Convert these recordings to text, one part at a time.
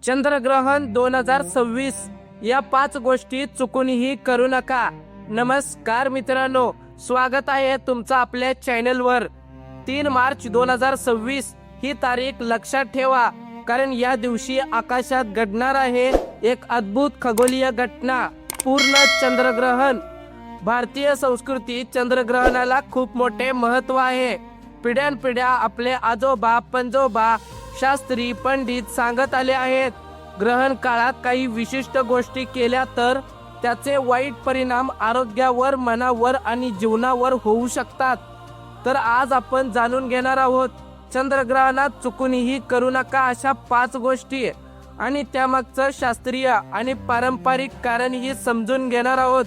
चंद्रग्रहण 2026 या 5 गोष्टी चुकूनही करू नका। नमस्कार मित्रांनो, स्वागत आहे तुमचं आपल्या चॅनलवर। 3 मार्च 2026 ही तारीख लक्षात ठेवा, कारण या दिवशी आकाशात घडणार आहे एक अद्भुत खगोलीय घटना, पूर्ण चंद्रग्रहण। भारतीय संस्कृतीत चंद्रग्रहणाला खूप मोठे महत्त्व आहे। पिढ्यानपिढ्या आपले आजोबा पंजोबा शास्त्री पंडित सांगत आले आहेत, ग्रहण काळात काही विशिष्ट गोष्टी केल्या तर त्याचे वाईट परिणाम आरोग्यावर, मनावर आणि जीवनावर होऊ शकतात। तर आज आपण जाणून घेणार आहोत चंद्रग्रहणात चुकूनही करू नका अशा 5 गोष्टी, आणि त्यामागचं शास्त्रीय आणि पारंपरिक कारणही समजून घेणार आहोत।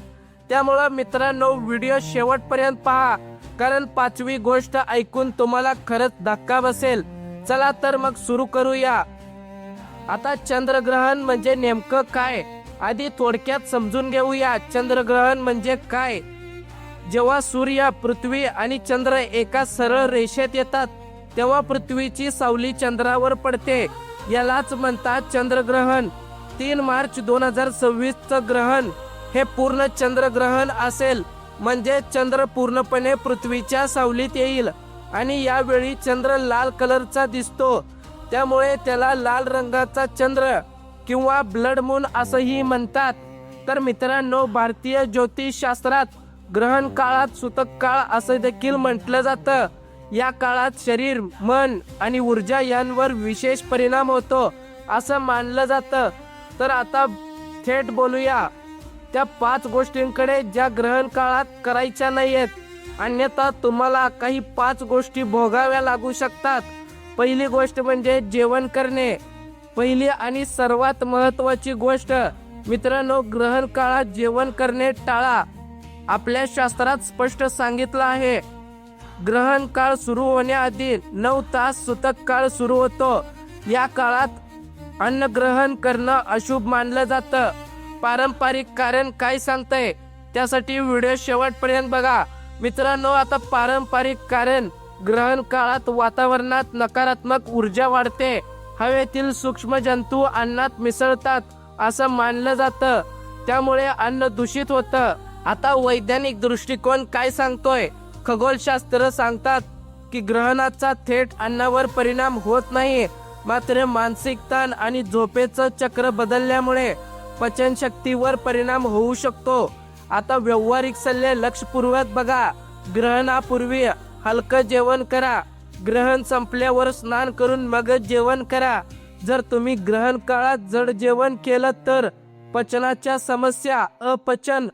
त्यामुळे मित्रांनो, व्हिडिओ शेवटपर्यंत पहा, कारण 5वी गोष्ट ऐकून तुम्हाला खरंच धक्का बसेल। चला तर मग सुरू करूया। आता चंद्रग्रहण म्हणजे नेमकं काय, आधी थोडक्यात समजून घेऊया। चंद्रग्रहण म्हणजे काय? जेव्हा सूर्य, पृथ्वी आणि चंद्र एका सरळ रेषेत येतात तेव्हा पृथ्वीची सावली चंद्रावर पडते, यालाच म्हणतात चंद्रग्रहण। 3 मार्च 2026 चं ग्रहण हे पूर्ण चंद्रग्रहण असेल, म्हणजे चंद्र पूर्णपणे पृथ्वीच्या सावलीत येईल आणि यावेळी चंद्र लाल कलरचा दिसतो, त्यामुळे त्याला लाल रंगाचा चंद्र किंवा ब्लड मून असंही म्हणतात। तर मित्रांनो, भारतीय ज्योतिषशास्त्रात ग्रहण काळात सूतक काळ असं देखील म्हटलं जातं। या काळात शरीर, मन आणि ऊर्जा यांवर विशेष परिणाम होतो असं मानलं जातं। तर आता थेट बोलूया त्या 5 गोष्टींकडे ज्या ग्रहण काळात करायच्या नाहीयेत, अन्यथा तुम्हाला काही 5 गोष्टी भोगाव्या लागू शकतात। पहिली गोष्ट म्हणजे जेवण करणे। पहिली आणि सर्वात महत्त्वाची गोष्ट मित्रांनो, ग्रहण काळात जेवण करणे टाळा। आपल्या शास्त्रात स्पष्ट सांगितलं आहे, ग्रहण काळ सुरू होण्याआधी 9 तास सूतक काळ सुरू होतो। या काळात अन्न ग्रहण करणं अशुभ मानलं जातं। पारंपरिक कारण काय सांगतंय त्यासाठी व्हिडिओ शेवटपर्यंत बघा मित्रांनो। आता पारंपरिक कारण, ग्रहण काळात वातावरणात नकारात्मक ऊर्जा वाढते, हवेतील सूक्ष्म जंतू अन्नात मिसळतात असं मानलं जातं, त्यामुळे अन्न दूषित होतं। आता वैज्ञानिक दृष्टिकोन काय सांगतोय? खगोलशास्त्र सांगतात की ग्रहणाचा थेट अन्नावर परिणाम होत नाही, मात्र मानसिक ताण आणि झोपेचं चक्र बदलल्यामुळे पचनशक्तीवर परिणाम होऊ शकतो। आता व्यावहारिक सल्ले लक्षपूर्वक बघा। ग्रहणापूर्वी हलकं जेवण करा। ग्रहण संपल्यावर स्नान करून मगच जेवण करा। जर तुम्ही ग्रहण काळात जड जेवण केलं तर पचनाच्या समस्या, अपचन,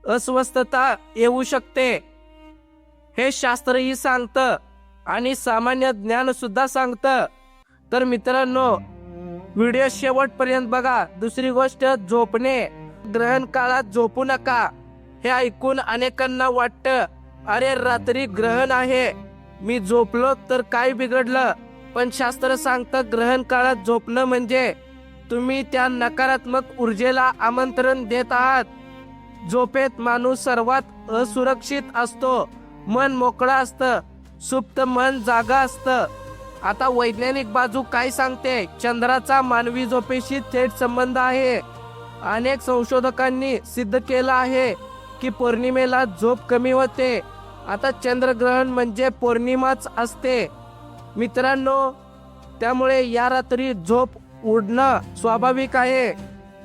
अस्वस्थता येऊ शकते, हे शास्त्रही सांगतं आणि सामान्य ज्ञान सुद्धा सांगतं। तर मित्रांनो, व्हिडिओ शेवटपर्यंत बघा। दुसरी गोष्ट, झोपणे। ग्रहण काळात झोपू नका। हे ऐकून अनेकांना वाटतं, अरे रात्री ग्रहण आहे, मी झोपलो तर काय बिघडलं? पण शास्त्र सांगतं, ग्रहण काळात झोपणं म्हणजे तुम्ही त्या नकारात्मक ऊर्जेला आमंत्रण देत आहात। झोपेत माणूस सर्वात असुरक्षित असतो, मन मोकळं असतं, सुप्त मन जागा असतं। आता वैज्ञानिक बाजू काय सांगते? चंद्राचा मानवी झोपेशी थेट संबंध आहे। अनेक संशोधकांनी सिद्ध केलं आहे की पौर्णिमेला झोप कमी होते। आता चंद्रग्रहण म्हणजे पौर्णिमाच असते मित्रांनो, त्यामुळे या रात्री झोप उडणं स्वाभाविक आहे।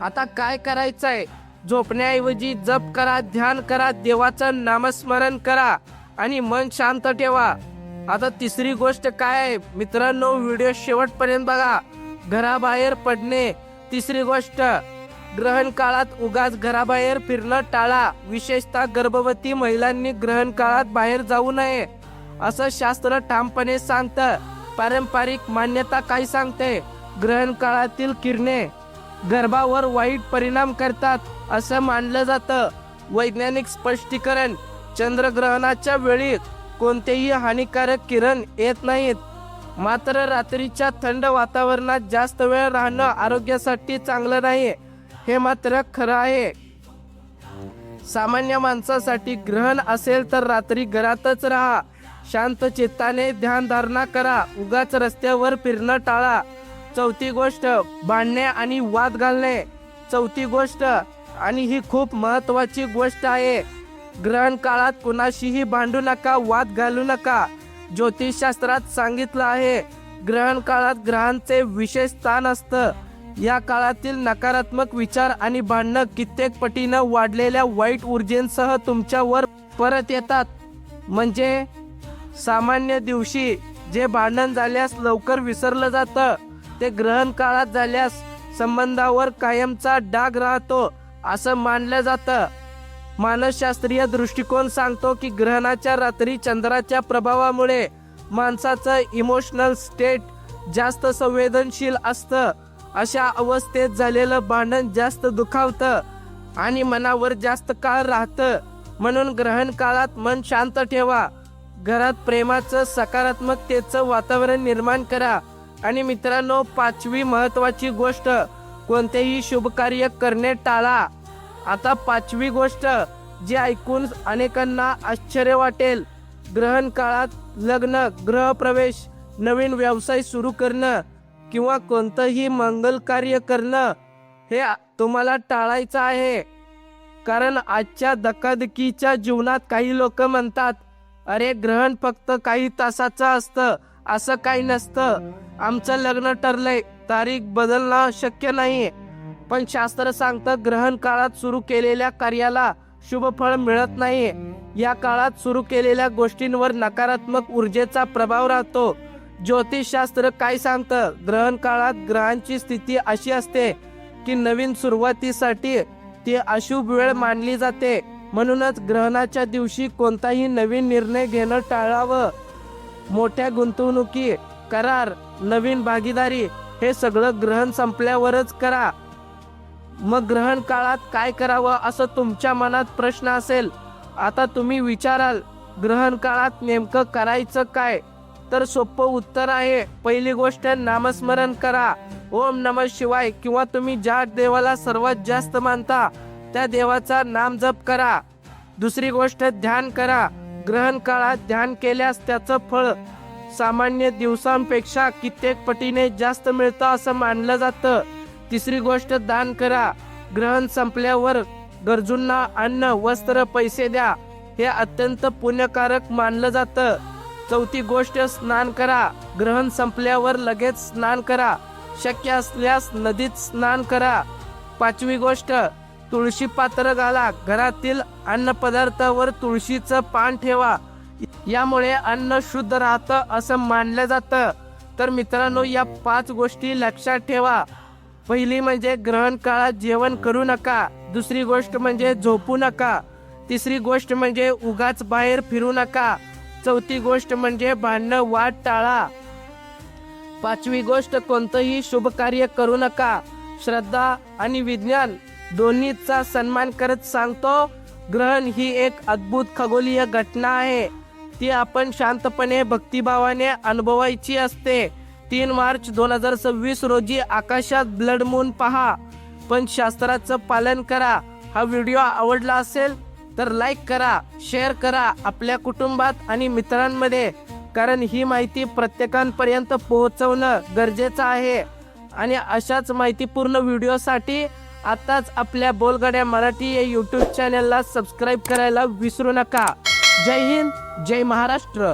आता काय करायचंय? झोपण्याऐवजी जप करा, ध्यान करा, देवाचं नामस्मरण करा आणि मन शांत ठेवा। आता तिसरी गोष्ट काय आहे मित्रांनो? व्हिडिओ शेवटपर्यंत बघा। घराबाहेर पडणे। तिसरी गोष्ट, ग्रहण काळात उगाच घराबाहेर फिरणं टाळा। विशेषतः गर्भवती महिलांनी ग्रहण काळात बाहेर जाऊ नये असं शास्त्र ठामपणे सांगतं। पारंपरिक मान्यता काय सांगते? ग्रहण काळातील किरणे गर्भावर वाईट परिणाम करतात असं मानलं जातं। वैज्ञानिक स्पष्टीकरण, चंद्रग्रहणाच्या वेळी कोणतेही हानिकारक किरण येत नाहीत, मात्र रात्रीच्या थंड वातावरणात जास्त वेळ राहणं आरोग्यासाठी चांगलं नाही, हे मात्र खरं आहे। सामान्य माणसासाठी ग्रहण असेल तर रात्री घरातच राहा, शांत चित्ताने ध्यानधारणा करा, उगाच रस्त्यावर फिरणं टाळा। चौथी गोष्ट भांडणे आणि वाद घालणे. चौथी गोष्ट, आणि ही खूप महत्वाची गोष्ट आहे, ग्रहण काळात कुणाशीही भांडू नका, वाद घालू नका. ज्योतिषशास्त्रात सांगितलं आहे, ग्रहण काळात ग्रहांचे विशेष स्थान असतं. या काळातील नकारात्मक विचार आणि भांडणं कित्येक पटीनं वाढलेल्या वाईट ऊर्जेसह तुमच्यावर परत येतात. म्हणजे सामान्य दिवशी जे भांडण झाल्यास लवकर विसरलं जातं, ते ग्रहण काळात झाल्यास संबंधावर कायमचा डाग राहतो असं मानलं जातं. मानसशास्त्रीय दृष्टिकोन सांगतो की ग्रहणाच्या रात्री चंद्राच्या प्रभावामुळे माणसाचं इमोशनल स्टेट जास्त संवेदनशील असतं. अशा अवस्थेत झालेलं भांडण जास्त दुखावतं आणि मनावर जास्त काळ राहतं. म्हणून ग्रहण काळात मन शांत ठेवा, घरात प्रेमाचं सकारात्मकतेचं वातावरण निर्माण करा. आणि मित्रांनो, पाचवी महत्वाची गोष्ट, कोणतेही शुभ कार्य करणे टाळा. आता पाचवी गोष्ट जी ऐकून अनेकांना आश्चर्य वाटेल, ग्रहण काळात लग्न, गृहप्रवेश, नवीन व्यवसाय सुरू करणं किंवा कोणतंही मंगल कार्य करणं हे तुम्हाला टाळायचं आहे. कारण आजच्या धकाधकीच्या जीवनात काही लोक म्हणतात, अरे ग्रहण फक्त काही तासाचं असतं, असं काही नसतं, आमचं लग्न ठरलंय, तारीख बदलणं शक्य नाही. पण शास्त्र सांगतं ग्रहण काळात सुरू केलेल्या कार्याला शुभ फळ मिळत नाही. या काळात सुरू केलेल्या गोष्टींवर नकारात्मक ऊर्जेचा प्रभाव राहतो. ज्योतिषशास्त्र काय सांगतं, ग्रहण काळात ग्रहांची स्थिती अशी असते की नवीन सुरुवातीसाठी ती अशुभ वेळ मानली जाते. म्हणूनच ग्रहणाच्या दिवशी कोणताही नवीन निर्णय घेणं टाळावं. मोठ्या गुंतवणुकी, करार, नवीन भागीदारी हे सगळं ग्रहण संपल्यावरच करा. मग ग्रहण काळात काय करावं असं तुमच्या मनात प्रश्न असेल. आता तुम्ही विचाराल, ग्रहण काळात नेमकं करायचं काय? तर सोपं उत्तर आहे, पहिली गोष्ट नामस्मरण करा. ओम नमः शिवाय किंवा तुम्ही ज्या देवाला सर्वात जास्त मानता त्या देवाचा नाम जप करा. दुसरी गोष्ट ध्यान करा. ग्रहण काळात ध्यान केल्यास त्याचं फळ सामान्य दिवसांपेक्षा कित्येक पटीने जास्त मिळतं असं मानलं जातं. तिसरी गोष्ट दान करा. ग्रहण संपल्यावर गरजूंना अन्न, वस्त्र, पैसे द्या. हे अत्यंत पुण्यकारक मानलं जातं. चौथी गोष्ट स्नान करा. ग्रहण संपल्यावर लगेच स्नान करा. शक्य असल्यास नदीत स्नान करा. पाचवी गोष्ट, तुळशी पात्र घाला. घरातील अन्न पदार्थावर तुळशीचं पान ठेवा. यामुळे अन्न शुद्ध राहतं असं मानलं जातं. तर मित्रांनो, या 5 गोष्टी लक्षात ठेवा. पहिली म्हणजे ग्रहण काळात जेवण करू नका. दुसरी गोष्ट म्हणजे झोपू नका. तिसरी गोष्ट म्हणजे उगाच बाहेर फिरू नका. चौथी गोष्ट म्हणजे भांडणं, वाद टाळा. पाचवी गोष्ट, कोणतंही शुभ कार्य करू नका. श्रद्धा आणि विज्ञान दोन्हीचा सन्मान करत सांगतो, ग्रहण ही एक अद्भुत खगोलीय घटना आहे. ती आपण शांतपणे भक्तिभावाने अनुभवायची असते. 3 मार्च 2026 रोजी आकाशात ब्लड मून पहा, पण शास्त्राचं पालन करा. हा व्हिडिओ आवडला असेल तर लाईक करा, शेअर करा आपल्या कुटुंबात आणि मित्रांमध्ये, कारण ही माहिती प्रत्येकापर्यंत पोहोचवणं गरजेचं आहे. आणि अशाच माहितीपूर्ण व्हिडिओसाठी आताच आपल्या बोलगड्या मराठी या यूट्यूब चॅनलला सबस्क्राईब करायला विसरू नका. जय हिंद, जय महाराष्ट्र.